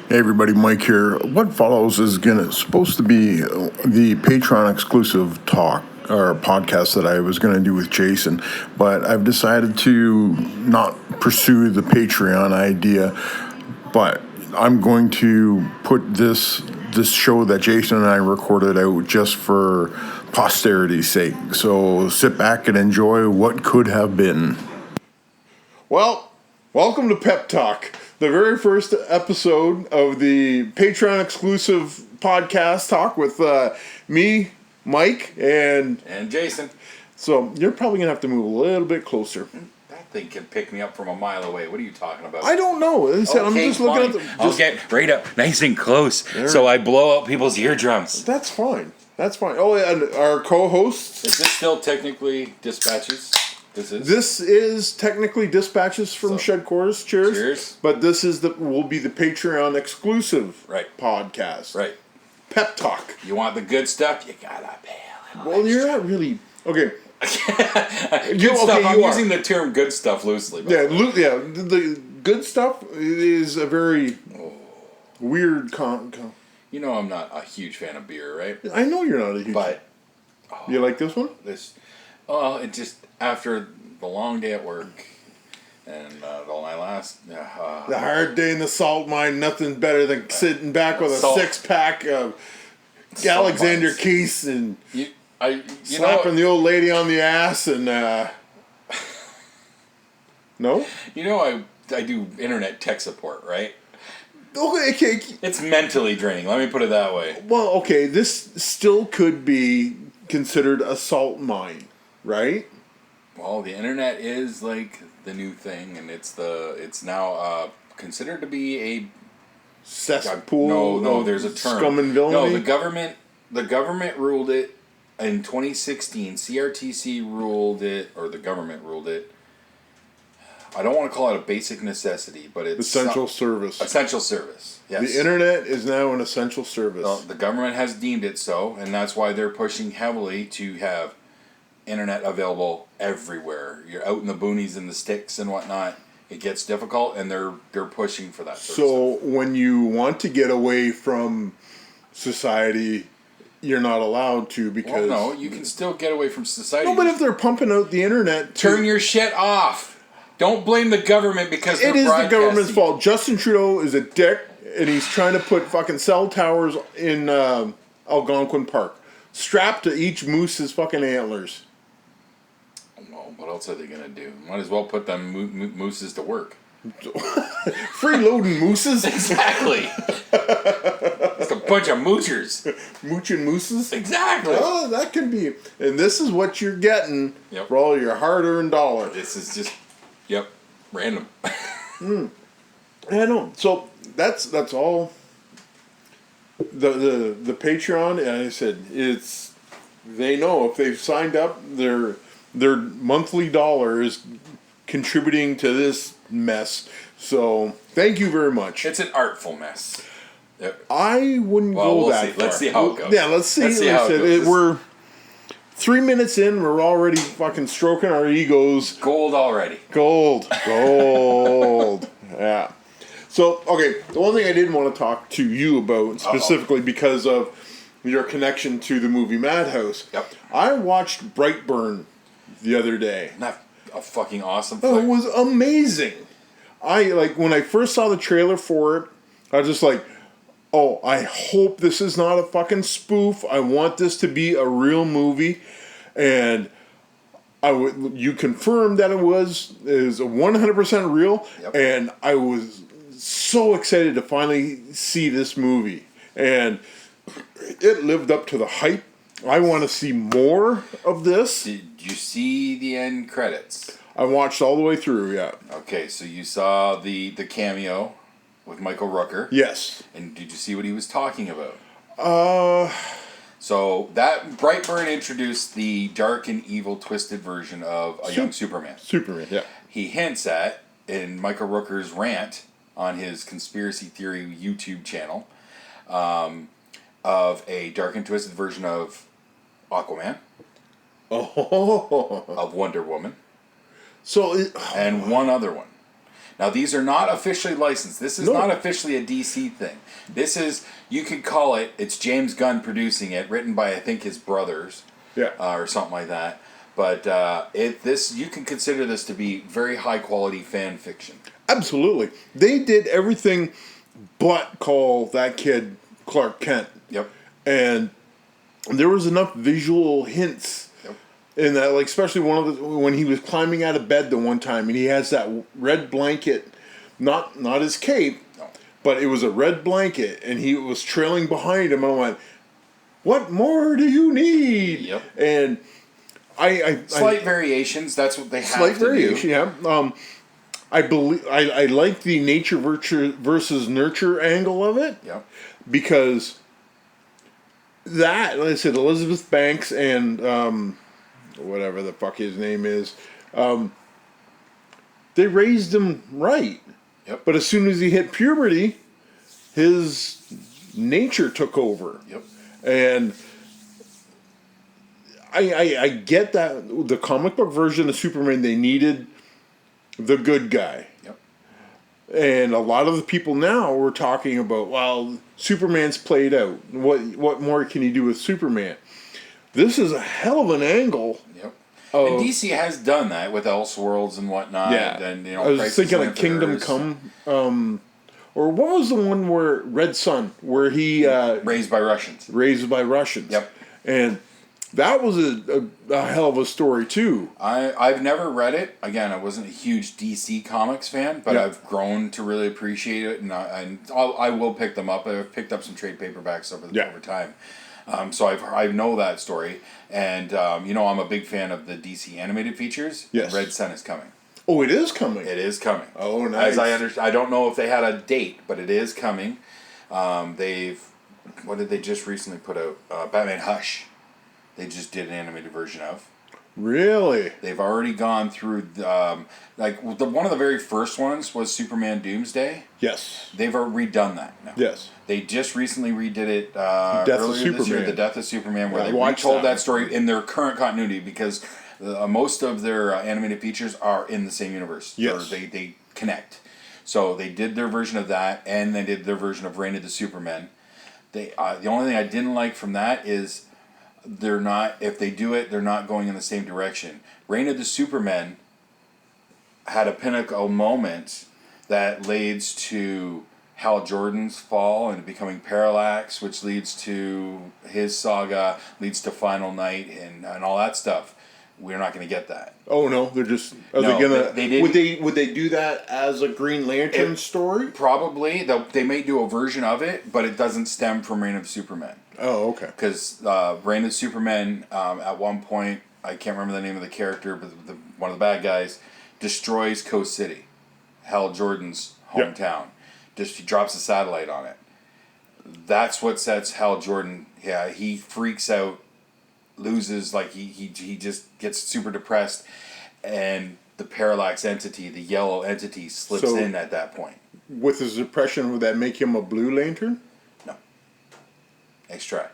Hey everybody, Mike here. What follows is supposed to be the Patreon exclusive talk or podcast that I was going to do with Jason, but I've decided to not pursue the Patreon idea. But I'm going to put this show that Jason and I recorded out just for posterity's sake. So sit back and enjoy what could have been. Well, welcome to Pep Talk, the very first episode of the Patreon exclusive podcast talk with me, Mike, and Jason. So you're probably going to have to move a little bit closer. That thing can pick me up from a mile away. What are you talking about? I don't know. As I said, okay, I'm just looking at the... I'll get right up nice and close so I blow out people's eardrums. That's fine. That's fine. Oh, and our co-hosts... Is this still technically dispatches? This is technically dispatches from Shedquarters. Cheers. But this is will be the Patreon exclusive podcast. Right. Pep Talk. You want the good stuff? You gotta pay a little. Well, you're not really... Okay. Good stuff. I'm using the term good stuff loosely. The good stuff is a very weird You know I'm not a huge fan of beer, right? I know you're not a huge But... you like this one? It just... After the long day at work and my last... the hard day in the salt mine, nothing better than sitting back with a six-pack of Alexander Keiths and slapping the old lady on the ass and... No? You know I do internet tech support, right? Okay. It's mentally draining, let me put it that way. Well, okay, this still could be considered a salt mine, right? Well, the internet is like the new thing, and it's now considered to be a cesspool. No, there's a term. Scum and villainy. No, the government ruled it in 2016. CRTC ruled it, or the government ruled it. I don't want to call it a basic necessity, but it's essential service. Essential service. Yes. The internet is now an essential service. Well, the government has deemed it so, and that's why they're pushing heavily to have internet available everywhere. You're out in the boonies and the sticks and whatnot. It gets difficult, and they're pushing for that sort of stuff. So when you want to get away from society, you're not allowed to because... Well, no, you can still get away from society. No, but if they're pumping out the internet... Turn your shit off. Don't blame the government because they're broadcasting. It is the government's fault. Justin Trudeau is a dick, and he's trying to put fucking cell towers in Algonquin Park, strapped to each moose's fucking antlers. Well, what else are they going to do? Might as well put them mooses to work. Freeloading mooses? Exactly. It's a bunch of moochers. Mooching mooses? Exactly. Oh, that can be. And this is what you're getting for all your hard-earned dollar. This is just, random. I know. So that's all. The Patreon, and I said they know if they've signed up, their monthly dollar is contributing to this mess. So thank you very much. It's an artful mess. Yep. I wouldn't go that far. Let's see how it goes. Yeah, let's see how it goes. We're 3 minutes in. We're already fucking stroking our egos. Gold already. Gold. Yeah. So, okay, the one thing I did want to talk to you about, specifically because of your connection to the movie Madhouse. Yep. I watched Brightburn the other day. Not a fucking awesome flick. Oh, it was amazing. When I first saw the trailer for it, I was just like, oh, I hope this is not a fucking spoof. I want this to be a real movie. And you confirmed that it is 100% real. Yep. And I was so excited to finally see this movie. And it lived up to the hype. I want to see more of this. Did you see the end credits? I watched all the way through, yeah. Okay, so you saw the cameo with Michael Rooker. Yes. And did you see what he was talking about? So that Brightburn introduced the dark and evil twisted version of a young Superman. Superman, yeah. He hints at, in Michael Rooker's rant on his conspiracy theory YouTube channel, of a dark and twisted version of Aquaman. Oh. Of Wonder Woman. So and one other one. Now, these are not officially licensed. This is not officially a DC thing. This is, you could call it, it's James Gunn producing it, written by, I think, his brothers. Yeah. Or something like that. But you can consider this to be very high-quality fan fiction. Absolutely. They did everything but call that kid Clark Kent. Yep. And there was enough visual hints in that, like, especially when he was climbing out of bed the one time, and he has that red blanket, not his cape, but it was a red blanket, and he was trailing behind him, and I went, "What more do you need?" Yep. And slight variations. That's what they have. Slight variation, yeah. I believe I like the nature versus nurture angle of it. Yep. Because that, like I said, Elizabeth Banks and whatever the fuck his name is, they raised him right. Yep. But as soon as he hit puberty, his nature took over. Yep. And I get that the comic book version of Superman, they needed the good guy. Yep. And a lot of the people now were talking about, well, Superman's played out. What more can you do with Superman? This is a hell of an angle. Yep. And DC has done that with Elseworlds and whatnot. Yeah. And, I was Crisis thinking on of Kingdom Earth. Come. Or what was the one where Red Sun, where he Raised by Russians. Raised by Russians. Yep. And that was a hell of a story too. I've never read it. Again, I wasn't a huge DC Comics fan, but Yeah. I've grown to really appreciate it, and I will pick them up. I've picked up some trade paperbacks over time. So I know that story, and I'm a big fan of the DC animated features. Yes. Red Sun is coming. Oh, it is coming. It is coming. Oh, nice. As I understand, I don't know if they had a date, but it is coming. What did they just recently put out? Batman Hush. They just did an animated version of. Really? They've already gone through one of the very first ones was Superman Doomsday. Yes. They've redone that now. Yes. They just recently redid it Death of earlier this year, Superman. The Death of Superman, where Yeah, I they watched retold that that story in their current continuity because most of their animated features are in the same universe. Yes. They connect. So they did their version of that, and they did their version of Reign of the Supermen. The only thing I didn't like from that is if they do it, they're not going in the same direction. Reign of the Supermen had a pinnacle moment that leads to Hal Jordan's fall and becoming Parallax, which leads to his saga, leads to Final Night and all that stuff. We're not going to get that. Oh no, they're just. Are No, they gonna? they did- Would they do that as a Green Lantern story? Probably they may do a version of it, but it doesn't stem from Reign of Superman. Oh, okay. Because Reign of Superman, at one point, I can't remember the name of the character, but one of the bad guys destroys Coast City, Hal Jordan's hometown. He drops a satellite on it. That's what sets Hal Jordan. Yeah, he freaks out, loses, he just gets super depressed, and the Parallax entity, the yellow entity, slips in at that point. With his depression, would that make him a Blue Lantern? No. Next try.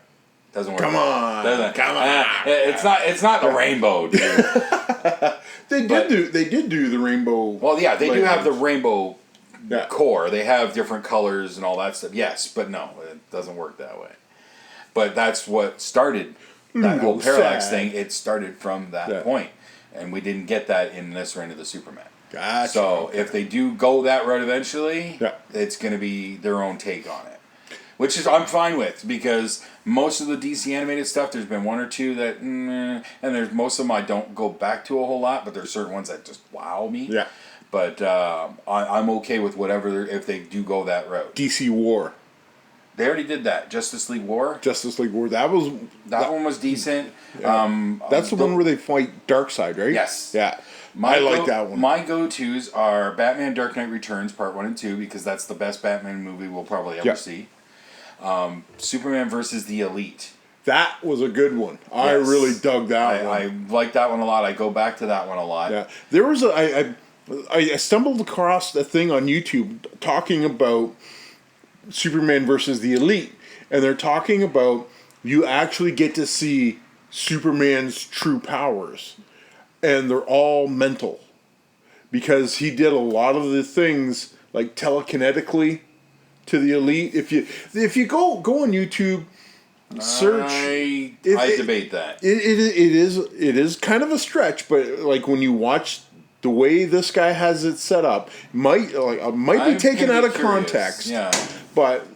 Doesn't work. Come on. Come on. It's not the rainbow, dude. They did do the rainbow. Well, yeah, they do have the rainbow Yeah. core. They have different colors and all that stuff. Yes, but no, it doesn't work that way. But that's what started that whole Parallax thing. It started from that point. And we didn't get that in this Reign of the Superman. Gotcha. So if they do go that route eventually, Yeah. it's going to be their own take on it. Which is I'm fine with, because most of the DC animated stuff, there's been one or two that, and there's most of them I don't go back to a whole lot, but there's certain ones that just wow me. Yeah. But I'm okay with whatever if they do go that route. DC War. They already did that. Justice League War. Justice League War. That one was decent. That's the one where they fight Darkseid, right? Yes. Yeah. I like that one. My go-tos are Batman Dark Knight Returns Part 1 and 2, because that's the best Batman movie we'll probably ever see. Superman versus the Elite. That was a good one. I really dug that one. I like that one a lot. I go back to that one a lot. Yeah. There was I stumbled across a thing on YouTube talking about Superman versus the Elite, and they're talking about you actually get to see Superman's true powers, and they're all mental, because he did a lot of the things like telekinetically to the elite. If you go on YouTube, search. I debate that. It is kind of a stretch, but like when you watch the way this guy has it set up, might be taken out of context. Yeah, but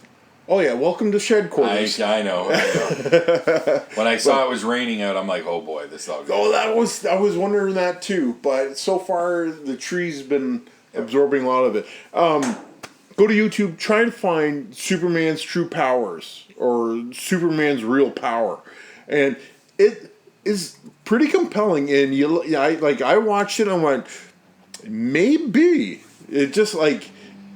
oh yeah, welcome to Shedquarters. I know. When I saw it was raining out, I'm like, oh boy, this is all good. Oh, I was wondering that too. But so far, the tree's been absorbing a lot of it. Go to YouTube, try to find Superman's true powers or Superman's real power, and it is pretty compelling. And I watched it and I went, maybe it just like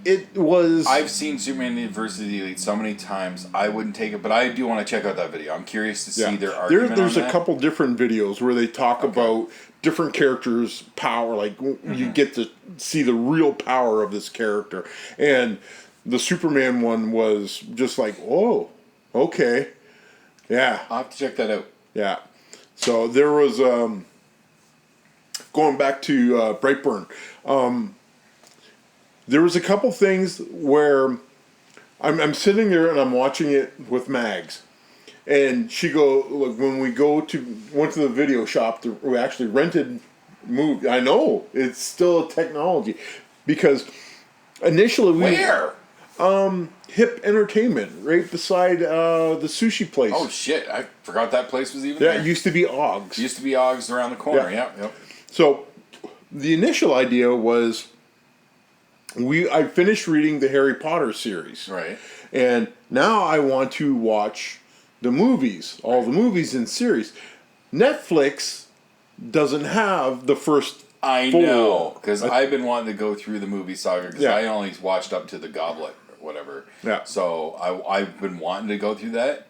it was. I've seen Superman versus the Elite so many times. I wouldn't take it, but I do want to check out that video. I'm curious to see their argument. There's on a that. couple different videos where they talk about different characters' power. Like you get to see the real power of this character, and the Superman one was just like, oh, okay, yeah. I'll have to check that out. Yeah. So there was going back to Brightburn. There was a couple things where I'm sitting there and I'm watching it with Mags, and she look, when we went to the video shop, we actually rented movie. I know it's still a technology because initially Where? Hip Entertainment, right beside the sushi place. Oh shit! I forgot that place was even Yeah, there. it used to be Oggs. Used to be Oggs around the corner. Yeah. Yep. So the initial idea was I finished reading the Harry Potter series. Right. And now I want to watch the movies, all the movies in series. Netflix doesn't have the first I four. know, because I've been wanting to go through the movie saga because Yeah. I only watched up to the Goblet or whatever. Yeah. So I've been wanting to go through that,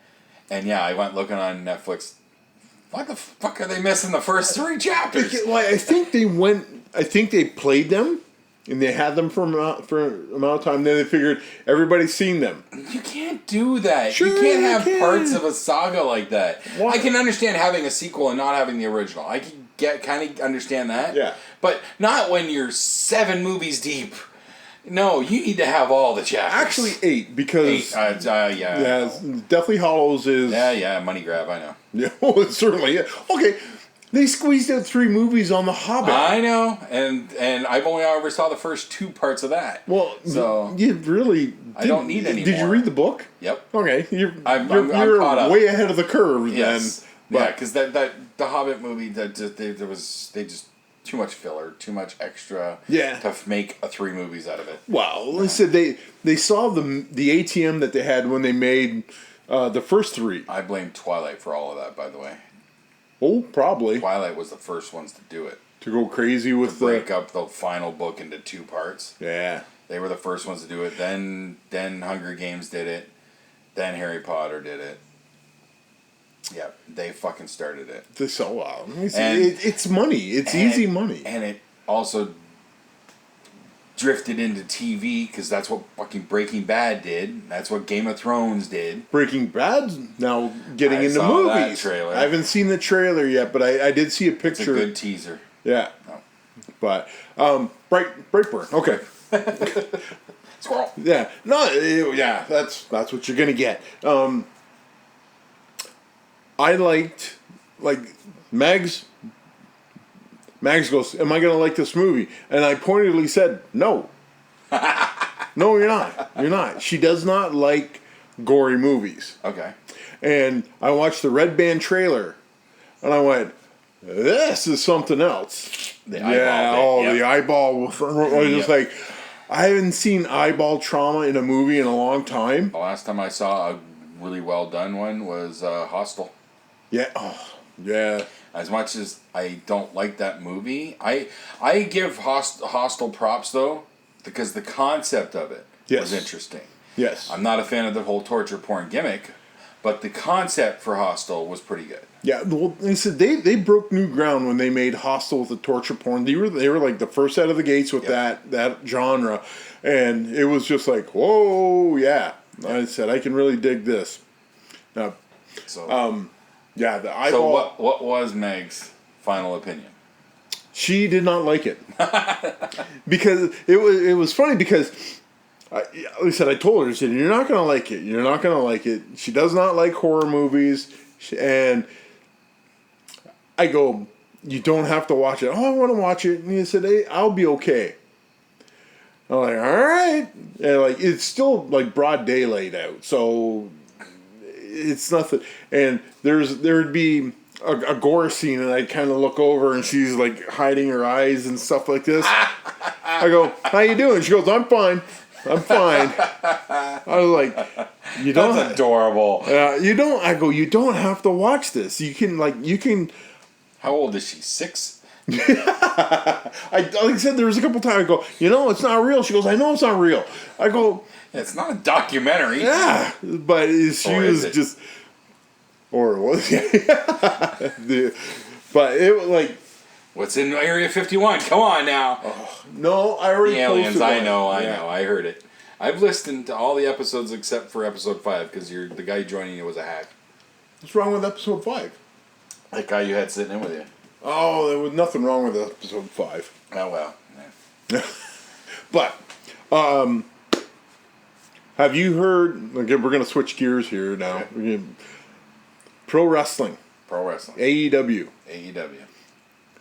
and yeah, I went looking on Netflix. What the fuck are they missing the first 3 chapters? Well, I think they played them, and they had them for an amount of time. Then they figured everybody's seen them. You can't do that. Sure, you can't have you can. parts of a saga like that. What? I can understand having a sequel and not having the original. I can kind of understand that. Yeah. But not when you're 7 movies deep. No, you need to have all the chapters. Actually, 8 because 8. yeah, Deathly Hollows is money grab. I know. yeah, well, certainly yeah. Okay. They squeezed out 3 movies on The Hobbit. I know, and I've only ever saw the first 2 parts of that. Well, so you really I don't need any Did you more. read the book? Yep. Okay, I'm you're caught up. way ahead of the curve Yes. then. Yeah, because that the Hobbit movie they just too much filler, too much extra. Yeah. To make 3 movies out of it. Well, they said they saw the ATM that they had when they made the first 3. I blame Twilight for all of that, by the way. Oh, probably Twilight was the first ones to do it. to go crazy with Break up the final book into 2 parts. Yeah. They were the first ones to do it. Then Hunger Games did it. Then Harry Potter did it. Yeah, they fucking started it. This so wow. It's money. It's easy money. And it also drifted into TV because that's what fucking Breaking Bad did. That's what Game of Thrones did. Breaking Bad now getting I into saw movies. that trailer. I haven't seen the trailer yet, but I did see a It's a picture. good teaser. Yeah. Oh. But Brightburn. Okay. Squirrel. Yeah. No. Yeah. That's what you're gonna get. I liked Mags. Mags goes, "Am I gonna like this movie?" And I pointedly said, "No." No, you're not. You're not. She does not like gory movies. Okay. And I watched the Red Band trailer, and I went, "This is something else." The eyeball bit, the eyeball. I was just like, I haven't seen eyeball trauma in a movie in a long time. The last time I saw a really well done one was Hostel. Yeah. Oh, yeah. As much as I don't like that movie, I give Hostel props though, because the concept of it was interesting. Yes. I'm not a fan of the whole torture porn gimmick, but the concept for Hostel was pretty good. Yeah, well, they said they broke new ground when they made Hostel with the torture porn. They were like the first out of the gates with that genre, and it was just like, whoa, yeah. I said I can really dig this. Now, So, yeah, the eyeball. so what was Meg's final opinion? She did not like it because it was funny because like I said, I told her, I said, you're not gonna like it. You're not gonna like it. She does not like horror movies, and I go, you don't have to watch it. Oh, I want to watch it. And he said, hey, I'll be okay. I'm like, all right. And like, it's still like broad daylight out, so it's nothing. And there'd be a gore scene, and I kind of look over, and she's like hiding her eyes and stuff like this. I go, how you doing? She goes, I'm fine. I'm fine. I was like, you don't. That's adorable. You don't. I go, you don't have to watch this. You can. How old is she? 6? Like I said, there was a couple times I go, it's not real. She goes, I know it's not real. I go, It's not a documentary. yeah, but she was just, or was but it was like, What's in Area 51? Come on now. no, I already The aliens. posted I one. know. Yeah. I heard it. I've listened to all the episodes except for episode 5 because the guy joining you was a hack. What's wrong with episode 5? That guy you had sitting in with you. Oh, there was nothing wrong with episode 5. Oh well. Yeah. But, have you heard? Again, we're going to switch gears here now. Okay. Pro wrestling, Pro wrestling. AEW. AEW.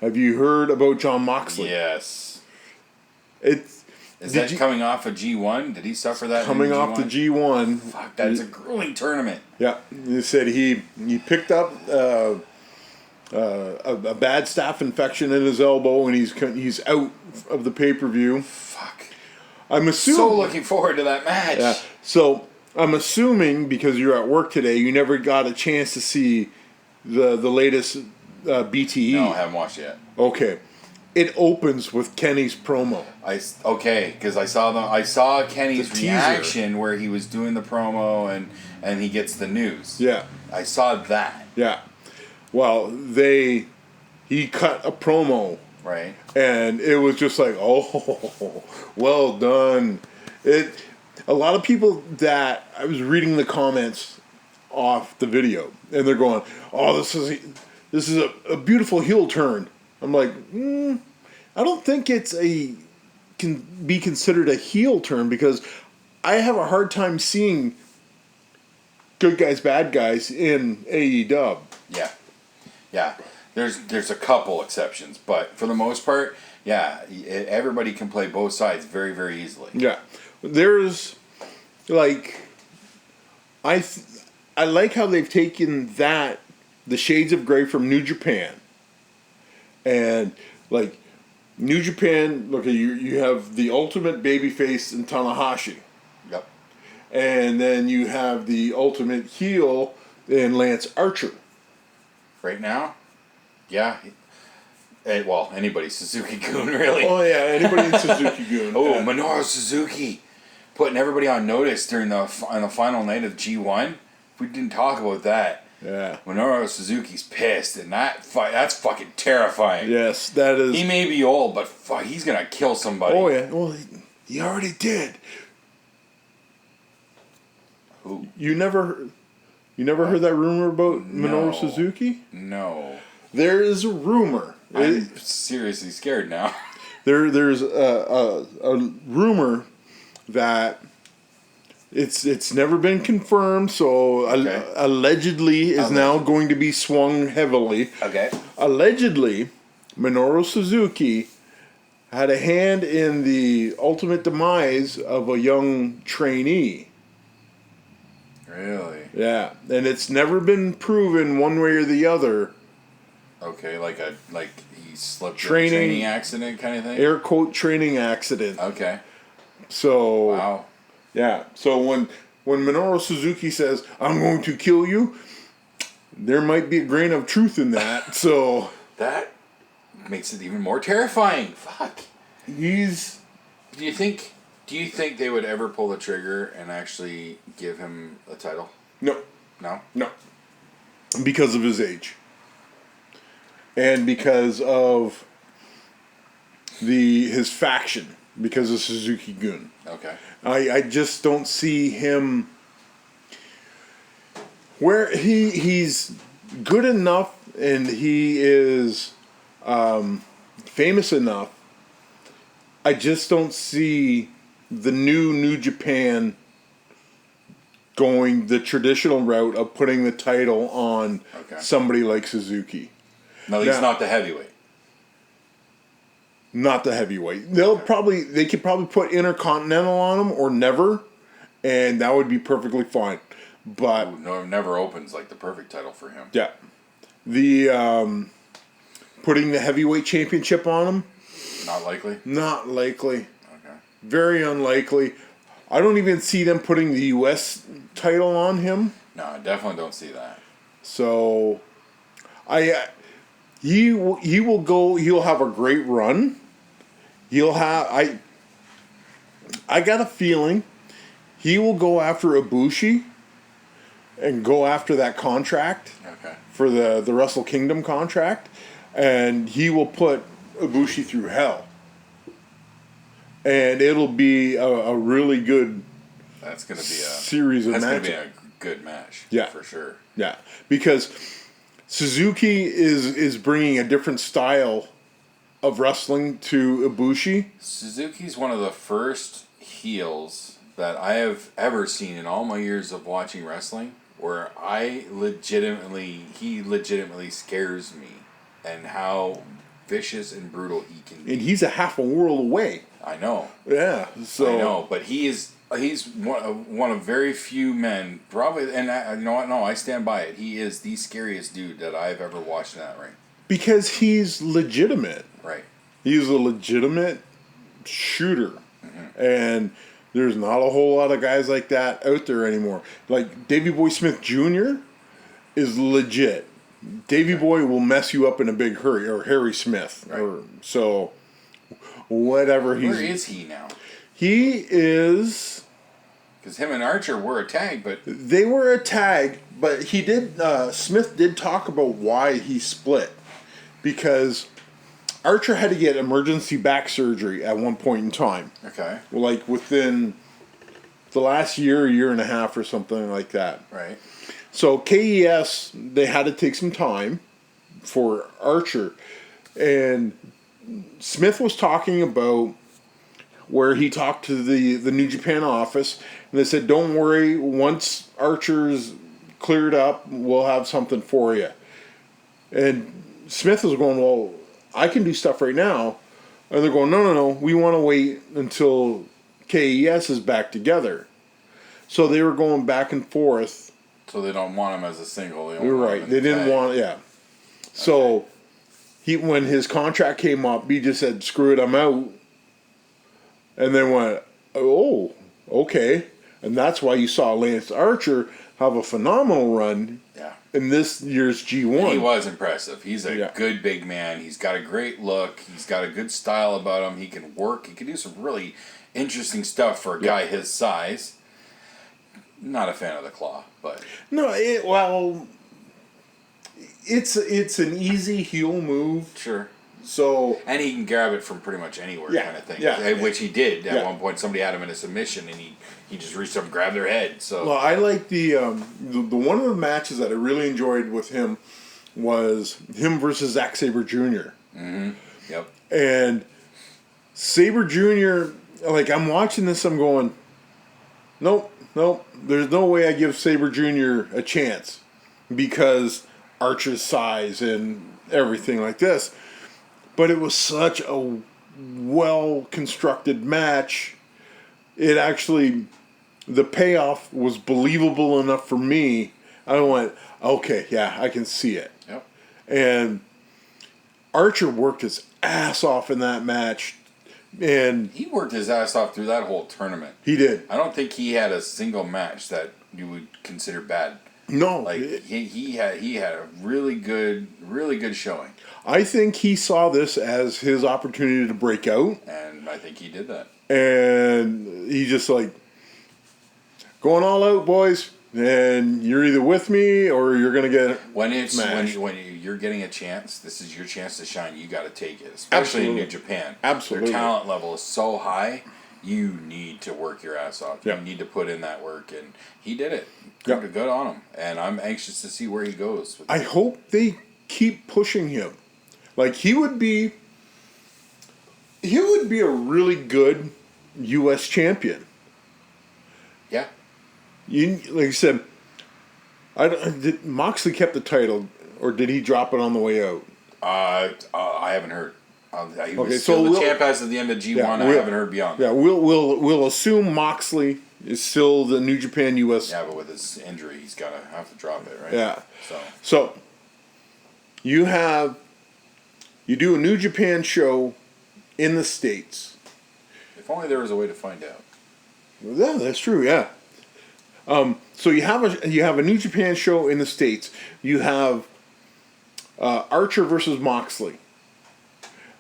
Have you heard about John Moxley? Yes. It's Is that coming off of G1? Did he suffer that? coming off the G1. Fuck, that's a grueling tournament. Yeah, he said he picked up a bad staph infection in his elbow, and he's out of the pay-per-view. Fuck. I'm assuming. So looking forward to that match. Yeah. So I'm assuming because you're at work today, you never got a chance to see the latest BTE. No, I haven't watched it yet. Okay, it opens with Kenny's promo. Because I saw Kenny's The teaser. reaction where he was doing the promo and he gets the news. Yeah. I saw that. Yeah. Well, he cut a promo. Right. And it was just like, oh, well done. A lot of people that I was reading the comments off the video, and they're going, oh, this is a beautiful heel turn. I'm like, I don't think can be considered a heel turn because I have a hard time seeing good guys, bad guys in AEW. Yeah. Yeah. There's a couple exceptions, but for the most part, yeah, everybody can play both sides very, very easily. Yeah. There's, like, I like how they've taken the shades of gray from New Japan. And, like, New Japan, look, you have the ultimate babyface in Tanahashi. Yep. And then you have the ultimate heel in Lance Archer. Right now? Yeah. Well, anybody. Suzuki-gun, really. Oh, yeah, anybody in Suzuki-gun. Oh, Yeah. Minoru Suzuki. Putting everybody on notice on the final night of G1. We didn't talk about that. Yeah. Minoru Suzuki's pissed, and that's fucking terrifying. Yes, that is. He may be old, but fuck, he's gonna kill somebody. Oh, yeah. Well, he already did. Who? You never heard that rumor about Minoru Suzuki? No. There is a rumor. I'm seriously scared now. There's a rumor that it's never been confirmed, so Okay. allegedly is now going to be swung heavily. Okay. Allegedly, Minoru Suzuki had a hand in the ultimate demise of a young trainee. Really? Yeah, and it's never been proven one way or the other. Okay, like he slipped in a Training training accident kind of thing? Air quote training accident. Okay. So Wow. yeah. So when Minoru Suzuki says, "I'm going to kill you," there might be a grain of truth in that. So That makes it even more terrifying. Fuck. he's Do you think they would ever pull the trigger and actually give him a title? no, No? because of his age. And because of his faction, because of Suzuki-gun. Okay. I just don't see him where he's good enough and he is famous enough. I just don't see the New Japan going the traditional route of putting the title on somebody like Suzuki. No, he's not the heavyweight. Not the heavyweight. They could probably put Intercontinental on him or never, and that would be perfectly fine. But no, never opens like the perfect title for him. Yeah, the putting the heavyweight championship on him. Not likely. Not likely. Okay. Very unlikely. I don't even see them putting the U.S. title on him. No, I definitely don't see that. So, he will go. He'll have a great run. I got a feeling he will go after Ibushi and go after that contract for the Wrestle Kingdom contract, and he will put Ibushi through hell. And it'll be a really good that's going to be a series of matches. That's going to be a good match. Yeah. For sure. Yeah. Because Suzuki is bringing a different style of wrestling to Ibushi. Suzuki's one of the first heels that I have ever seen in all my years of watching wrestling where he legitimately scares me and how vicious and brutal he can be. And he's a half a world away. I know. Yeah. So I know, but he's one of very few men, probably, and you know what? No, I stand by it. He is the scariest dude that I've ever watched in that ring. Because he's legitimate. Right. He's a legitimate shooter. Mm-hmm. And there's not a whole lot of guys like that out there anymore. Like Davey Boy Smith Jr. is legit. Davey Boy will mess you up in a big hurry, or Harry Smith. Right. So whatever he's... Where is he now? He is... Because him and Archer were a tag, but... They were a tag, but he did... Smith did talk about why he split. Because Archer had to get emergency back surgery at one point in time. Okay. Like within the last year and a half or something like that. Right. So KES, they had to take some time for Archer. And Smith was talking about where he talked to the New Japan office, and they said, don't worry, once Archer's cleared up, we'll have something for you. And Smith was going, well, I can do stuff right now. And they're going, no, we want to wait until KES is back together. So they were going back and forth. So they don't want him as a single. You're right. They didn't want, yeah. So when his contract came up, he just said, screw it, I'm out. And then went, oh, okay. And that's why you saw Lance Archer have a phenomenal run in this year's G1. And he was impressive. He's a good big man. He's got a great look. He's got a good style about him. He can work. He can do some really interesting stuff for a guy his size. Not a fan of the claw, but... No, it's an easy heel move. Sure. So and he can grab it from pretty much anywhere, kind of thing. Yeah, which he did at one point. Somebody had him in a submission, and he just reached up and grabbed their head. So well, I like the one of the matches that I really enjoyed with him was him versus Zack Sabre Jr. Mm-hmm. Yep. And Sabre Jr. Like I'm watching this, I'm going, nope. There's no way I give Sabre Jr. a chance because Archer's size and everything like this. But it was such a well-constructed match. It actually, the payoff was believable enough for me. I went, okay, yeah, I can see it. Yep. And Archer worked his ass off in that match. And he worked his ass off through that whole tournament. He did. I don't think he had a single match that you would consider bad. No. Like, he had a really good showing. I think he saw this as his opportunity to break out. And I think he did that. And he just like, going all out, boys. And you're either with me or you're going to get when you're getting a chance, this is your chance to shine. You got to take it, especially in New Japan. Absolutely. Their talent level is so high. You need to work your ass off. Yep. You need to put in that work, and he did it. Yep. Good on him. And I'm anxious to see where he goes. I hope they keep pushing him. Like he would be he would be a really good U.S. champion. Yeah. Like I said, did Moxley kept the title, or did he drop it on the way out? I haven't heard. He was Okay, still so the champ as of the end of G1. I haven't heard beyond. Yeah, we'll assume Moxley is still the New Japan U.S. Yeah, but with his injury, he's gonna have to drop it, right? Yeah. So you do a New Japan show in the States. if only there was a way to find out. Yeah, that's true. Yeah. So you have a New Japan show in the States. You have Archer versus Moxley,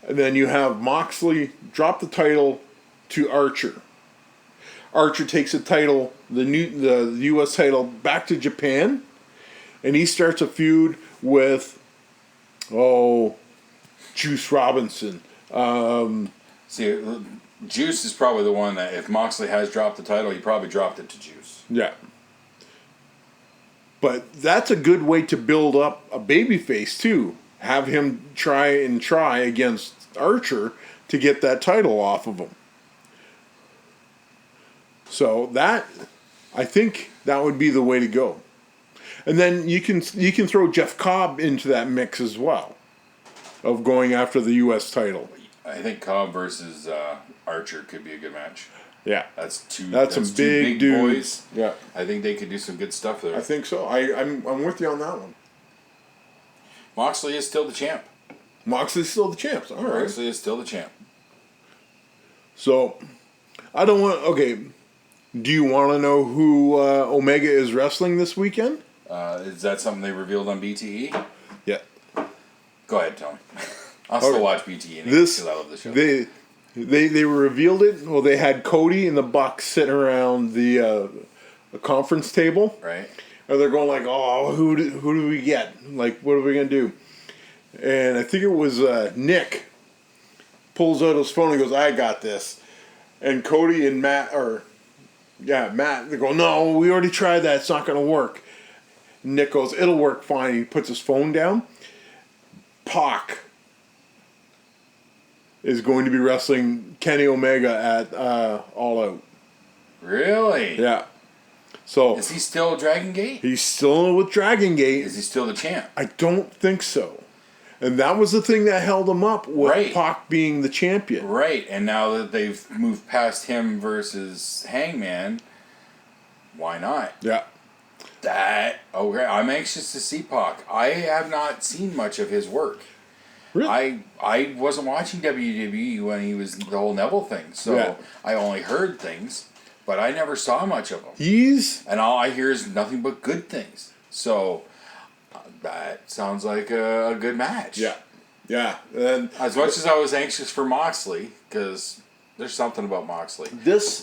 and then you have Moxley drop the title to Archer. Archer takes the title, the U.S. title, back to Japan, and he starts a feud with Juice Robinson. See, Juice is probably the one that if Moxley has dropped the title, he probably dropped it to Juice. Yeah. But that's a good way to build up a babyface too. Have him try against Archer to get that title off of him. So I think that would be the way to go. And then you can throw Jeff Cobb into that mix as well, of going after the U.S. title. I think Cobb versus Archer could be a good match. Yeah, that's some two big dudes. Boys. Yeah, I think they could do some good stuff there. I think so. I'm with you on that one. Moxley is still the champ. Moxley's still the champ. All right. Moxley is still the champ. So, I don't want. Okay, do you want to know who Omega is wrestling this weekend? Is that something they revealed on BTE? Yeah. Go ahead, tell me. I'll still watch BTE because I love the show. They revealed it. Well, they had Cody and the Bucks sitting around the conference table. Right. And they're going like, "Oh, who do we get? Like, what are we gonna do?" And I think it was Nick pulls out his phone and goes, "I got this." And Cody and Matt, they go, "No, we already tried that. It's not gonna work." Nick goes, "It'll work fine." He puts his phone down. Pac is going to be wrestling Kenny Omega at All Out. Really? Yeah. So is he still Dragon Gate? He's still with Dragon Gate. Is he still the champ? I don't think so. And that was the thing that held him up with Pac being the champion. Right. And now that they've moved past him versus Hangman, why not? Yeah. Okay. I'm anxious to see Pac. I have not seen much of his work. Really? I wasn't watching WWE when he was the whole Neville thing, so I only heard things, but I never saw much of him. And all I hear is nothing but good things. So that sounds like a good match. Yeah. Yeah. And as much as I was anxious for Moxley, because there's something about Moxley.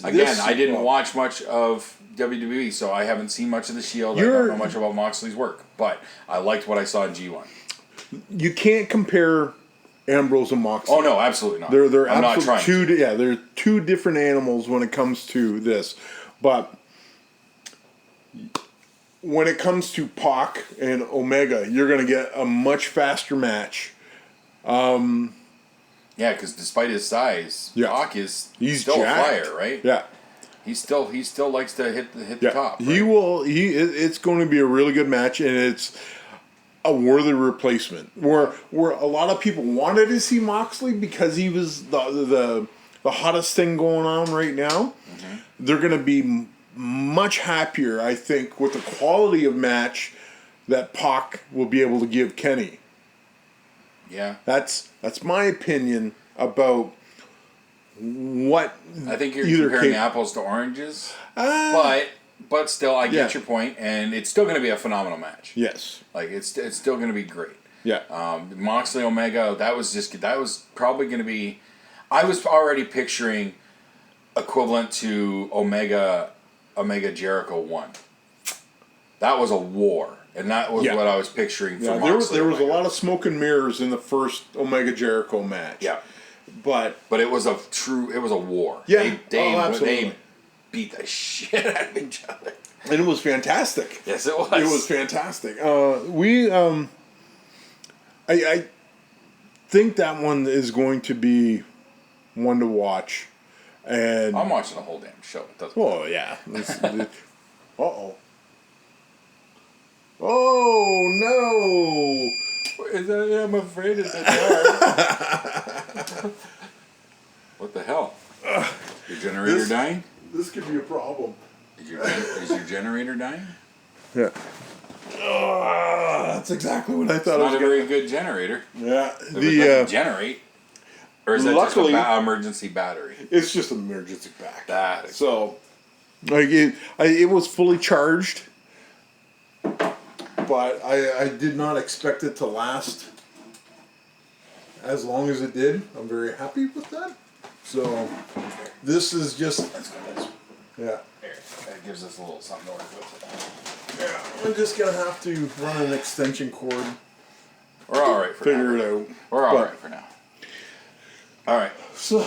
I didn't watch much of WWE, so I haven't seen much of the Shield. I don't know much about Moxley's work, but I liked what I saw in G1. You can't compare Ambrose and Moxley. Oh no, absolutely not. They're I'm not trying. They're two different animals when it comes to this. But when it comes to Pac and Omega, you're going to get a much faster match. Yeah, because despite his size, Pac is still jacked. a flyer, right? Yeah. He still likes to hit the top. Right? It's going to be a really good match, and it's a worthy replacement. Where a lot of people wanted to see Moxley because he was the hottest thing going on right now. Mm-hmm. They're going to be much happier, I think, with the quality of match that Pac will be able to give Kenny. Yeah, that's my opinion about what. I think you're comparing apples to oranges, but still, I get your point, and it's still going to be a phenomenal match. Yes, like it's still going to be great. Yeah, Moxley Omega, that was probably going to be. I was already picturing equivalent to Omega Jericho 1. That was a war. And that was what I was picturing for Moxley. There was a lot of smoke and mirrors in the first Omega Jericho match. Yeah. But it was a war. Yeah. They beat the shit out of each other. And it was fantastic. Yes, it was. It was fantastic. I think that one is going to be one to watch. And I'm watching the whole damn show. It doesn't. oh yeah. Uh-oh. Oh no! I'm afraid it's a dark. What the hell? Your generator dying? This could be a problem. Is your generator dying? Yeah. That's exactly what I thought. It's It was not a very good generator. Yeah. If it doesn't generate. Or is that luckily, just an emergency battery? It's just an emergency back. That. So, like it was fully charged, but I did not expect it to last as long as it did. I'm very happy with that. So, this is just yeah. Here, that gives us a little something to work with. Yeah, I'm just gonna have to run an extension cord. We're all right for now. Figure it out. We're all right for now. All right. So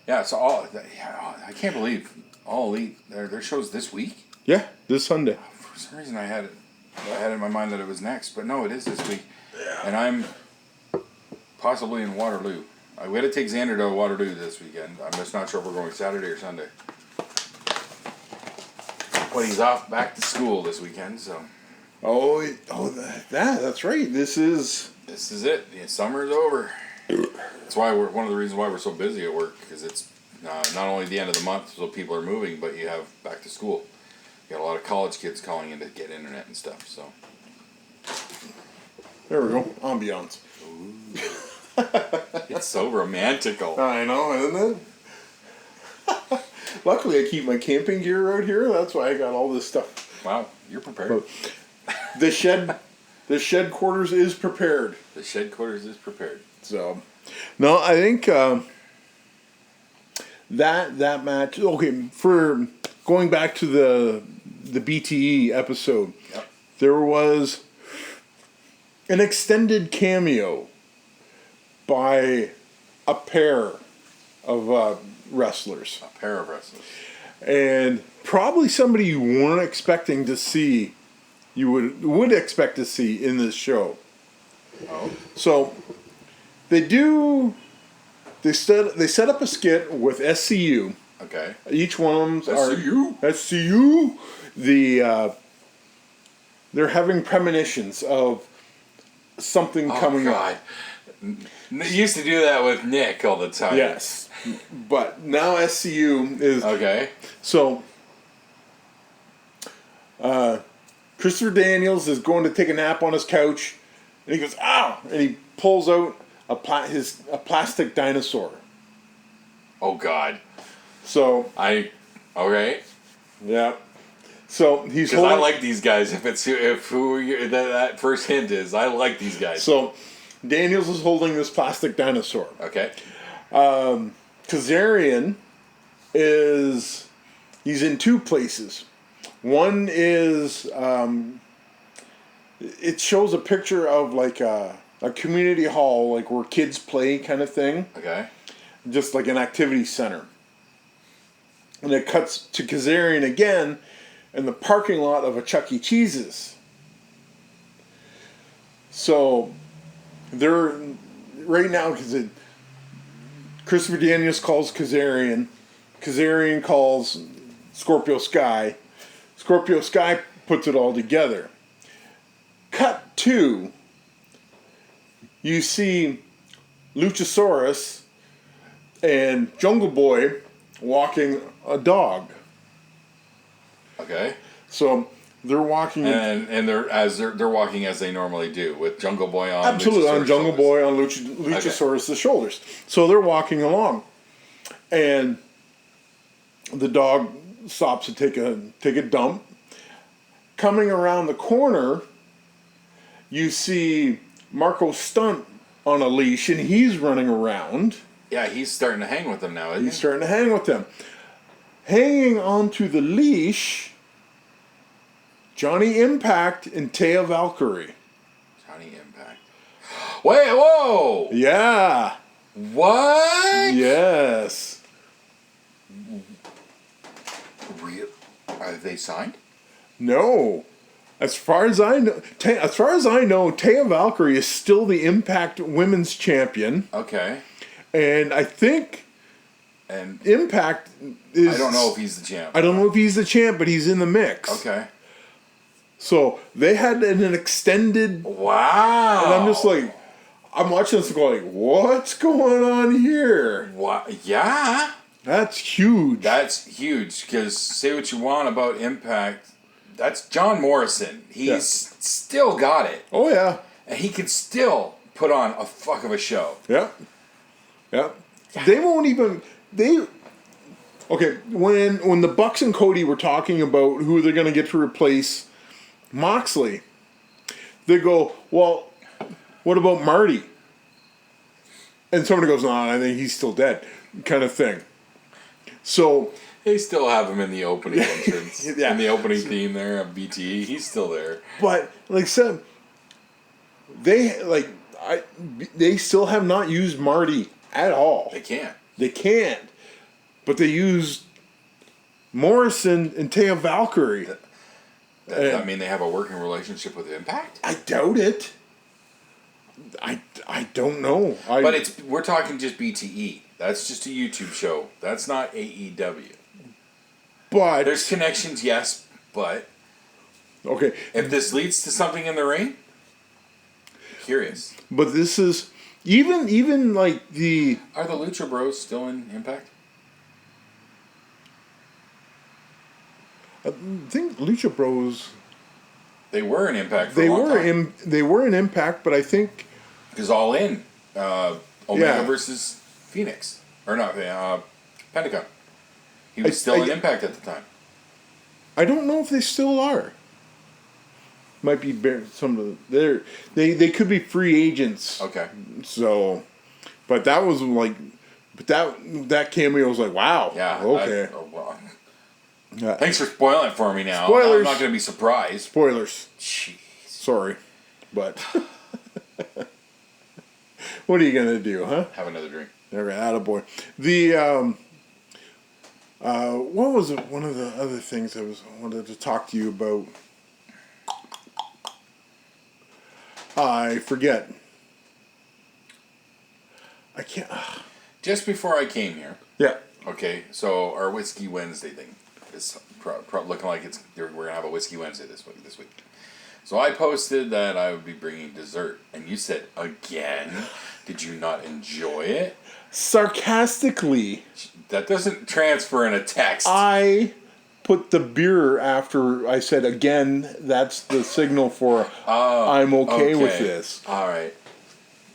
yeah. So I can't believe All Elite their shows this week. yeah, this Sunday. For some reason I had it in my mind that it was next, but no, it is this week. Yeah. And I'm possibly in Waterloo. We had to take Xander to Waterloo this weekend. I'm just not sure if we're going Saturday or Sunday. But he's off back to school this weekend, so. That's right. This is it. The summer's over. That's why one of the reasons why we're so busy at work, because it's not only the end of the month, so people are moving, but you have back to school. You got a lot of college kids calling in to get internet and stuff. So there we go. Ambiance. It's so romantical. I know, isn't it? Luckily, I keep my camping gear out here. That's why I got all this stuff. Wow, you're prepared. The Shedquarters is prepared. The Shedquarters is prepared. So, no, I think that match. Okay, for going back to the BTE episode, yep. There was an extended cameo by a pair of wrestlers. A pair of wrestlers. And probably somebody you weren't expecting to see, you would expect to see in this show. Oh. So they set up a skit with SCU. Okay. Each one of them SCU. SCU. They're having premonitions of something coming up. You used to do that with Nick all the time. Yes. But now SCU is... Okay. So, Christopher Daniels is going to take a nap on his couch, and he goes, ow! And he pulls out a plastic dinosaur. Oh, God. So... Okay. Yeah. So, he's holding... Because I like these guys. If who that first hint is, I like these guys. So, Daniels is holding this plastic dinosaur. Okay. Kazarian he's in two places. One is, it shows a picture of like a community hall, like where kids play kind of thing. Okay. Just like an activity center. And it cuts to Kazarian again in the parking lot of a Chuck E. Cheese's. So, they're, right now, because Christopher Daniels calls Kazarian. Kazarian calls Scorpio Sky. Scorpio Sky puts it all together. Cut to, you see Luchasaurus and Jungle Boy walking a dog. Okay. So they're walking, and they're walking as they normally do, with Jungle Boy on. Absolutely, on Jungle Boy on Luchasaurus' shoulders. So they're walking along, and the dog stops to take a dump. Coming around the corner, you see Marco Stunt on a leash, and he's running around. Yeah, he's starting to hang with them now, isn't he? He's starting to hang with them. Hanging onto the leash, Johnny Impact and Taya Valkyrie. Johnny Impact. Wait, whoa! Yeah. What? Yes. Real? Are they signed? No. As far as I know, Taya Valkyrie is still the Impact Women's Champion. Okay. And I think And Impact is. I don't know if he's the champ. I don't know if he's the champ, but he's in the mix. Okay. So they had an extended. Wow. And I'm just like, I'm watching this going, what's going on here? What? Yeah. That's huge. That's huge. Because say what you want about Impact, that's John Morrison. He's still got it. Oh, yeah. And he can still put on a fuck of a show. Yeah. Yeah. They won't even. Okay, when the Bucks and Cody were talking about who they're going to get to replace Moxley, they go, well, what about Marty? And somebody goes, no, I think he's still dead, kind of thing. So They still have him in the opening entrance. Yeah. In the opening theme there of BTE. He's still there. but like I said, they still have not used Marty at all. They can't. They can't. But they used Morrison and Taya Valkyrie. I mean, they have a working relationship with Impact? I doubt it. I don't know. But we're talking just BTE. That's just a YouTube show. That's not AEW. But There's connections, yes, but okay. if this leads to something in the ring, curious. But this is even like the Are the Lucha Bros still in Impact? I think Lucha Bros. They were in Impact for They a long were time. they were in Impact, but I think Because All In, Omega Yeah. versus Phoenix. Or not, Pentagon. He was I- still in I- Impact at the time. I don't know if they still are. Might be some of they could be free agents. Okay. So, but that was like, but that cameo was like, wow. Yeah. Okay. Well, Yeah. thanks for spoiling it for me now. Spoilers. I'm not going to be surprised. Spoilers. Jeez. Sorry, but what are you gonna do, huh? Have another drink. Okay, attaboy. The what was it? One of the other things I wanted to talk to you about. I forget. I can't. Just before I came here, Yeah. okay, so our Whiskey Wednesday thing is looking like we're going to have a Whiskey Wednesday this week. So I posted that I would be bringing dessert, and you said, again, did you not enjoy it? Sarcastically, That doesn't transfer in a text. I put the beer after I said again. That's the signal for I'm okay with this. All right.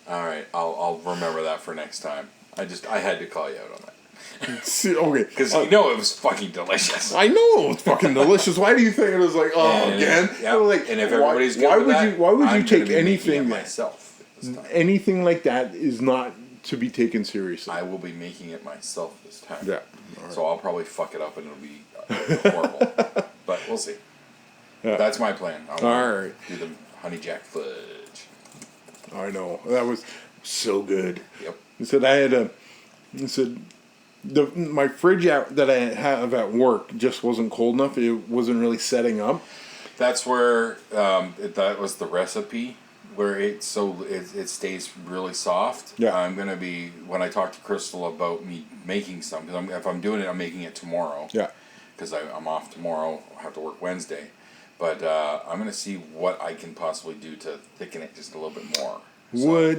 I'll remember that for next time. I had to call you out on that See, okay, because you know it was fucking delicious. I know it's fucking delicious. Why do you think it was like again? Yeah. Like, And if everybody's good why with would that, why would I'm you gonna take be making anything it that myself this time. anything like that is not to be taken seriously? I will be making it myself this time. Yeah. So I'll probably fuck it up and it'll be horrible. But we'll see. Yeah. That's my plan. I'll All right. do the honey jack fudge. I know that was so good. Yep. He said my fridge that I have at work just wasn't cold enough. It wasn't really setting up. That's where that was the recipe where it stays really soft. Yeah. I'm gonna be when I talk to Crystal about me making some because if I'm doing it, I'm making it tomorrow. Yeah. Because I'm off tomorrow. I have to work Wednesday, but I'm gonna see what I can possibly do to thicken it just a little bit more. So,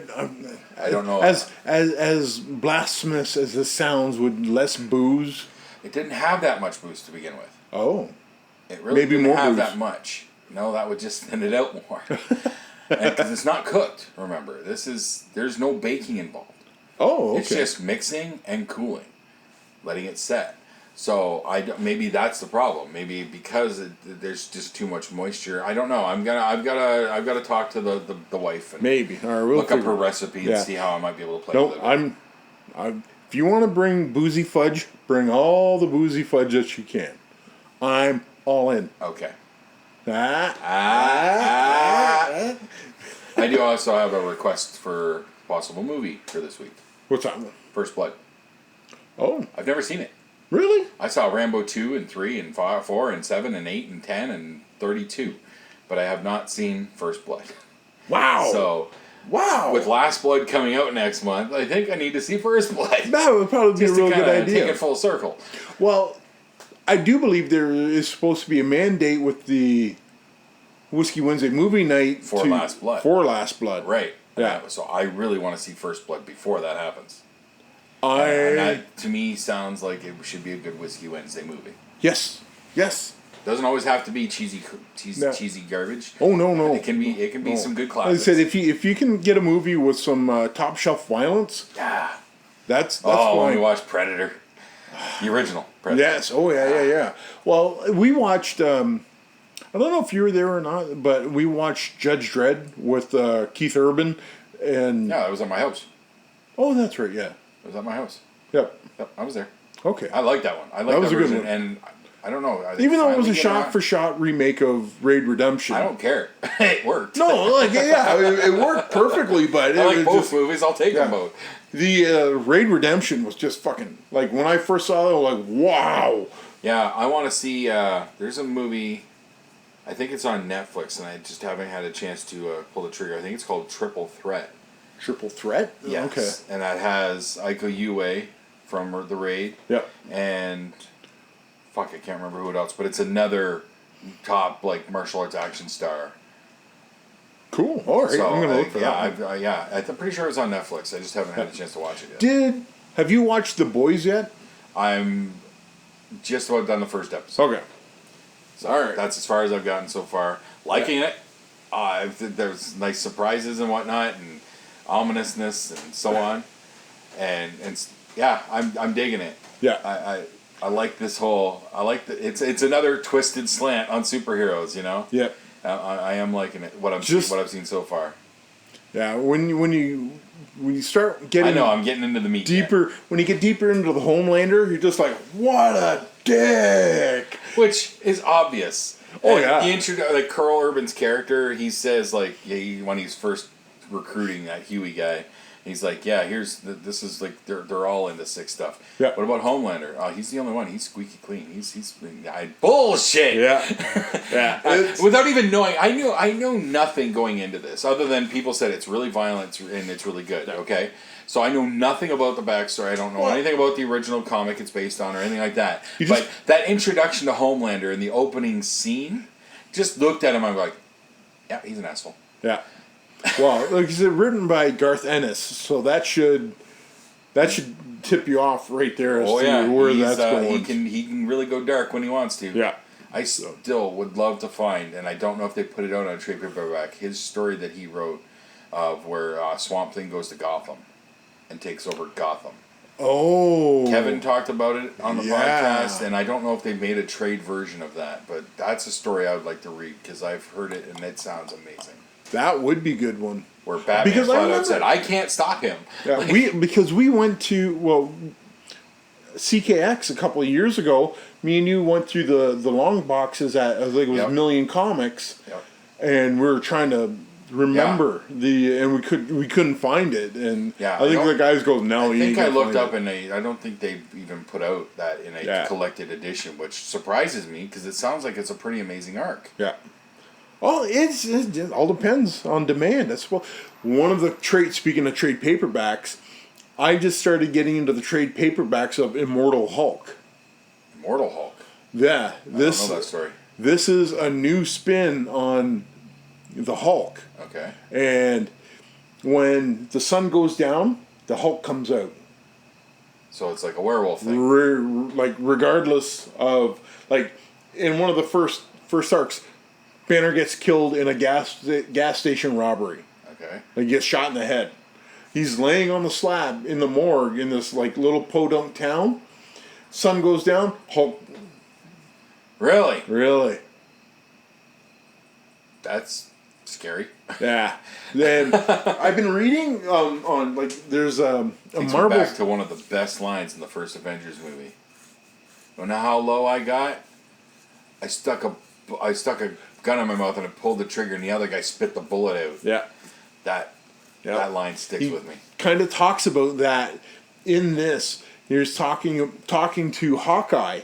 I don't know. As blasphemous as this sounds, would less booze? It didn't have that much booze to begin with. Oh, It really Maybe didn't more have booze. that much. No, that would just thin it out more. Because it's not cooked. Remember, there's no baking involved. oh, okay. It's just mixing and cooling, letting it set. So maybe that's the problem. Maybe because there's just too much moisture. I don't know. I've got to talk to the wife and Maybe. All right, we'll look up figure her it. recipe and Yeah. see how I might be able to play No, with it. if you want to bring boozy fudge, bring all the boozy fudge that you can. I'm all in. Okay. Ah. I do also have a request for possible movie for this week. What's that one? First Blood. Oh, I've never seen it. really? I saw Rambo 2 and 3 and 5, 4 and 7 and 8 and 10 and 32. But I have not seen First Blood. Wow. So Wow. with Last Blood coming out next month, I think I need to see First Blood. That would probably be a Just to real good kinda idea. take it full circle. Well, I do believe there is supposed to be a mandate with the Whiskey Wednesday movie night For Last Blood. For Last Blood. Right. Yeah. So I really want to see First Blood before that happens. And I that, to me, sounds like it should be a good Whiskey Wednesday movie. yes. Doesn't always have to be cheesy No. garbage. Oh no. It can be some good Like I classics. said, if you can get a movie with some top shelf violence, Yeah. that's When fine. we watch Predator, the original Predator. Yes. Oh yeah. Well, we watched. I don't know if you were there or not, but we watched Judge Dredd with Keith Urban, and Yeah, it was at my house. oh, that's right. Yeah. It was at my house. Yep. Yep, I was there. Okay. I liked that one. I liked That was that a good version, one. and I don't know. Even though it was a finally getting shot for shot remake of Raid Redemption. I don't care. It worked. No, like it worked perfectly, but I like it both just, movies. I'll take them yeah. both. The Raid Redemption was just fucking like when I first saw it, I was like, wow. Yeah, I want to see. There's a movie. I think it's on Netflix, and I just haven't had a chance to pull the trigger. I think it's called Triple Threat. Triple Threat. Yes. Okay. And that has Iko Uwais from The Raid. Yep. And fuck, I can't remember who else, but it's another top like martial arts action star. Cool. All right. So I'm gonna look for yeah, that. I'm pretty sure it's on Netflix. I just haven't had a chance to watch it yet. Have you watched The Boys yet? I'm just about done the first episode. Okay. So All right. that's as far as I've gotten so far. Liking it. There's nice surprises and whatnot, and ominousness and so on, and yeah, I'm digging it. Yeah. I like this whole. I like it's another twisted slant on superheroes. You know. Yep. I am liking it. What I've seen so far. Yeah. When you start getting I know I'm getting into the meat. deeper, when you get deeper into the Homelander, you're just like, what a dick. Which is obvious. Oh, And yeah. He introduced like Carl Urban's character. He says like when he's first recruiting that Huey guy, he's like, yeah, this is like they're all into sick stuff. Yeah. What about Homelander? Oh, he's the only one. He's squeaky clean. He's bullshit. Yeah. Without even knowing, I know nothing going into this other than people said it's really violent and it's really good. Okay. So I know nothing about the backstory. I don't know anything about the original comic it's based on or anything like that. But that introduction to Homelander in the opening scene, just looked at him. I'm like, yeah, he's an asshole. Yeah. Well, like you said, written by Garth Ennis, so that should tip you off right there as to where that's going. He can really go dark when he wants to. Yeah. I still would love to find, and I don't know if they put it out on a trade paperback, his story that he wrote of where Swamp Thing goes to Gotham and takes over Gotham. Oh. Kevin talked about it on the Yeah. podcast, and I don't know if they've made a trade version of that, but that's a story I would like to read because I've heard it and it sounds amazing. That would be a good one. Where Batman Because I flat out remember- said, "I can't stop him." Yeah, because we went to CKX a couple of years ago. Me and you went through the long boxes at I think it was Yep. Million Comics, Yep. and we were trying to remember and we couldn't find it. And Yeah, I think the guys go, no, I you think ain't I gonna looked find up it. I don't think they've even put out that in a collected edition, which surprises me because it sounds like it's a pretty amazing arc. Yeah. Oh, it all depends on demand. That's one of the speaking of trade paperbacks, I just started getting into the trade paperbacks of Immortal Hulk. Immortal Hulk. Yeah, I don't know that story. This is a new spin on the Hulk. Okay. And when the sun goes down, the Hulk comes out. So it's like a werewolf thing. Regardless of in one of the first arcs, Banner gets killed in a gas station robbery. Okay. He gets shot in the head. He's laying on the slab in the morgue in this little podunk town. Sun goes down. Hulk. Really? Really? That's scary. Yeah. Then I've been reading on there's a Takes Marvel. me back to one of the best lines in the first Avengers movie. You know how low I got? I stuck a gun in my mouth and I pulled the trigger, and the other guy spit the bullet out. Yeah. That line sticks with me. Kind of talks about that in this. He's talking to Hawkeye,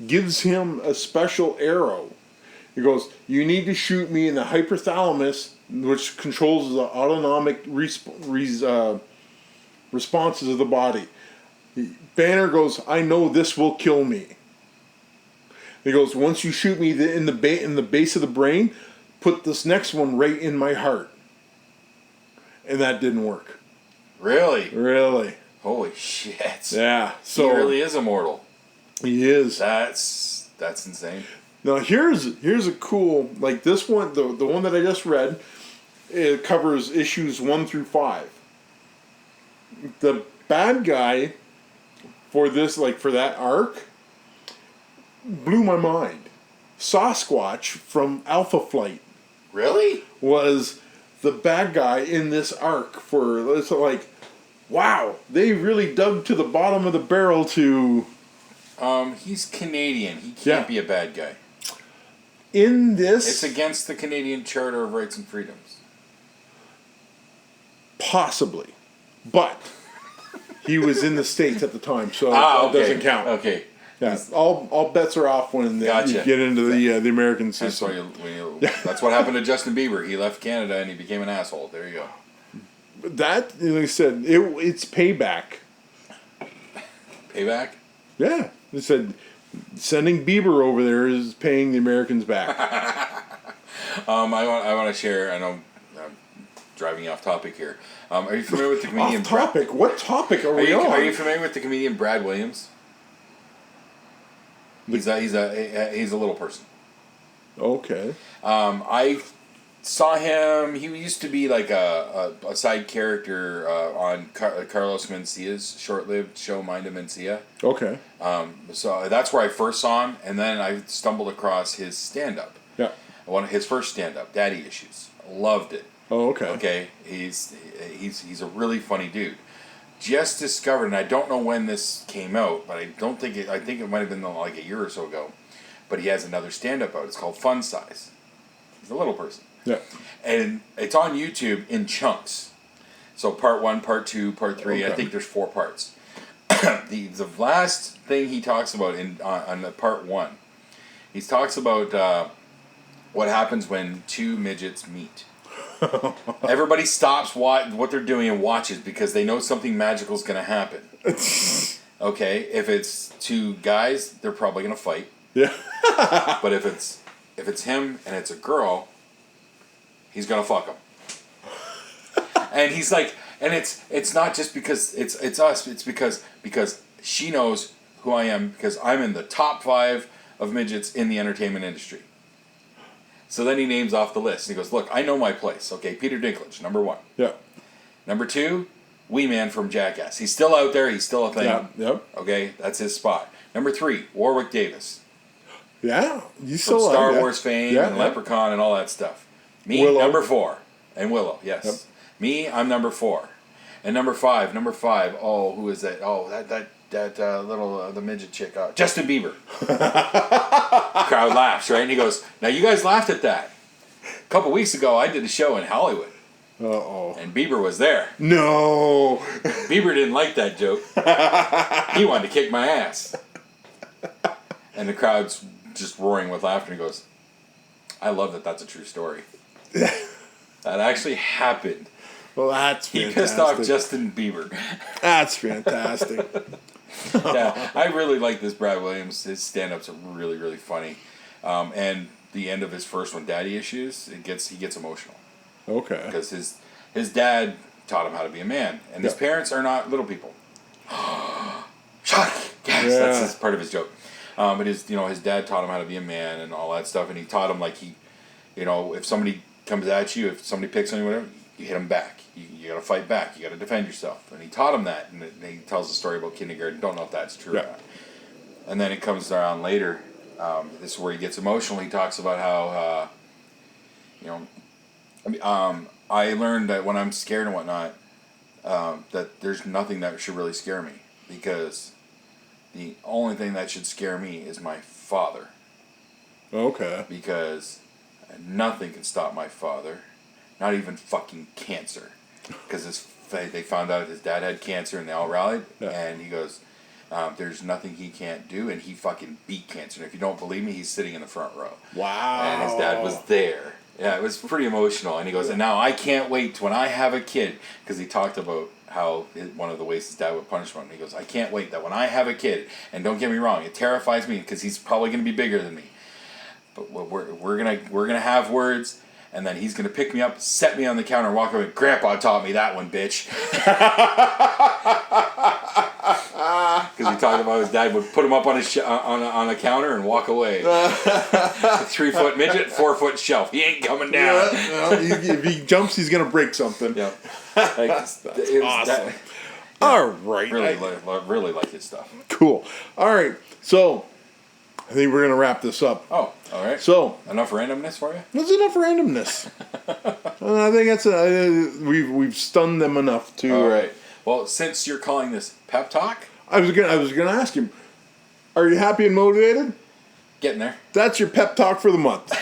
gives him a special arrow. He goes, "You need to shoot me in the hypothalamus which controls the autonomic responses of the body. Banner goes, I know this will kill me. He goes, once you shoot me in the base of the brain, put this next one right in my heart. And that didn't work. Really? Really. Holy shit. Yeah. So he really is immortal. He is. That's insane. Now here's a cool, like this one, the one that I just read, it covers issues 1 through 5. The bad guy for this, like for that arc, blew my mind. Sasquatch from Alpha Flight Really? was the bad guy in this arc. For it's like, wow, they really dug to the bottom of the barrel to. He's Canadian. He can't be a bad guy. In this, It's against the Canadian Charter of Rights and Freedoms. possibly, but he was in the States at the time, so Okay. that doesn't count. Okay. Yeah, all bets are off when Gotcha. you get into the American That's, system. that's what happened to Justin Bieber. He left Canada and he became an asshole. There you go. That, like I said, it's payback. Payback? Yeah, they said sending Bieber over there is paying the Americans back. I want to share. I know I'm driving you off topic here. Are you familiar with the comedian? Off topic. What topic are we on? Are you familiar with the comedian Brad Williams? He's a little person. Okay. I saw him. He used to be like a side character on Carlos Mencia's short-lived show Mind of Mencia. Okay. So that's where I first saw him, and then I stumbled across his stand-up. Yeah. His first stand-up, Daddy Issues. Loved it. Oh, okay. Okay, he's a really funny dude. Just discovered, and I don't know when this came out, but I think it might have been like a year or so ago. But he has another stand-up out. It's called Fun Size. He's a little person. Yeah. And it's on YouTube in chunks. So part 1, part 2, part 3. Okay. I think there's 4 parts. the last thing he talks about on the part 1, he talks about what happens when 2 midgets meet. Everybody stops what they're doing and watches because they know something magical is going to happen. Okay, if it's 2 guys, they're probably going to fight. Yeah. But if it's him and it's a girl, he's going to fuck him. And he's like, and it's not just because it's us. It's because she knows who I am because I'm in the top 5 of midgets in the entertainment industry. So then he names off the list. He goes, look, I know my place. Okay, Peter Dinklage, number 1. Yeah. Number 2, Wee Man from Jackass. He's still out there. He's still a thing. Yeah. Yep. Okay, that's his spot. Number 3, Warwick Davis. Yeah. You From still Star are, Wars fame Yeah, and yeah. Leprechaun and all that stuff. Me, Willow. number 4. And Willow, yes. Yep. Me, I'm number 4. And number 5, oh, who is that? Oh, that little, the midget chick. Justin Bieber. Crowd laughs, right? And he goes, now you guys laughed at that. A couple weeks ago, I did a show in Hollywood. Uh-oh. And Bieber was there. No. Bieber didn't like that joke. He wanted to kick my ass. And the crowd's just roaring with laughter. And he goes, I love that that's a true story. That actually happened. Well, that's He fantastic. pissed off Justin Bieber. That's fantastic. Yeah, I really like this Brad Williams. His stand-ups are really, really funny. And the end of his first one, Daddy Issues, he gets emotional. Okay. Because his dad taught him how to be a man. And his parents are not little people. Shock! Yes, Yeah. that's part of his joke. But his dad taught him how to be a man and all that stuff. And he taught him, like, if somebody comes at you, if somebody picks on you, whatever, you hit them back. You got to fight back. You got to defend yourself. And he taught him that. And he tells a story about kindergarten. Don't know if that's true or not. And then it comes around later. This is where he gets emotional. He talks about how, I learned that when I'm scared and whatnot, that there's nothing that should really scare me. Because the only thing that should scare me is my father. Okay. Because nothing can stop my father. Not even fucking cancer. Because they found out his dad had cancer and they all rallied. Yeah. And he goes, there's nothing he can't do. And he fucking beat cancer. And if you don't believe me, he's sitting in the front row. Wow. And his dad was there. Yeah, it was pretty emotional. And he goes, and now I can't wait when I have a kid, because he talked about how one of the ways his dad would punish him. And he goes, I can't wait that when I have a kid, and don't get me wrong, it terrifies me because he's probably going to be bigger than me. But we're gonna have words, and then he's gonna pick me up, set me on the counter, and walk away. Grandpa taught me that one, bitch. Because he talked about his dad would put him up on his on a counter and walk away. 3 foot midget, 4 foot shelf. He ain't coming down. If he jumps, he's gonna break something. Yep. Like, That's awesome. All right. Really like his stuff. Cool. All right. So I think we're gonna wrap this up. Oh, all right. So enough randomness for you? there's enough randomness. I think that's we've stunned them enough to. All right. Well, since you're calling this pep talk, I was gonna ask him, are you happy and motivated? getting there. That's your pep talk for the month.